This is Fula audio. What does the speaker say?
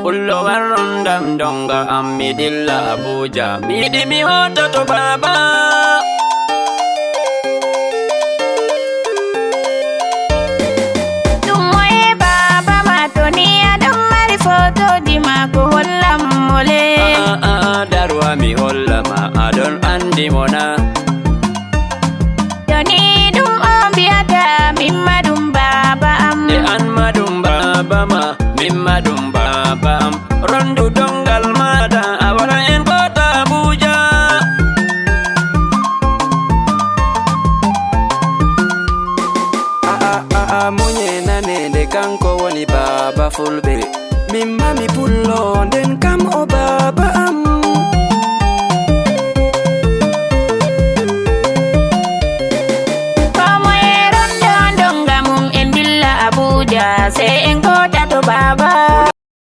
pullo warron dam donga am mi dilla Abuja. Mi yiɗi mi hoto to baba. Ɗum moye baba ma to ni aɗon mari fotoji mako hollam mole. Darwa mi hollama aɗon andi mona. Joni ɗum on mbiyata mimma ɗum baba am. E an ma ɗum baba ma, mimma ɗum baba am. Rondu dongal maɗa a wara en kota Abuja. Munye nanede kanko woni baba fulɓe. Mimma mi pullo nden kam o baba am. Komoye rondo donga mum en dilla Abuja, se en kota to baba.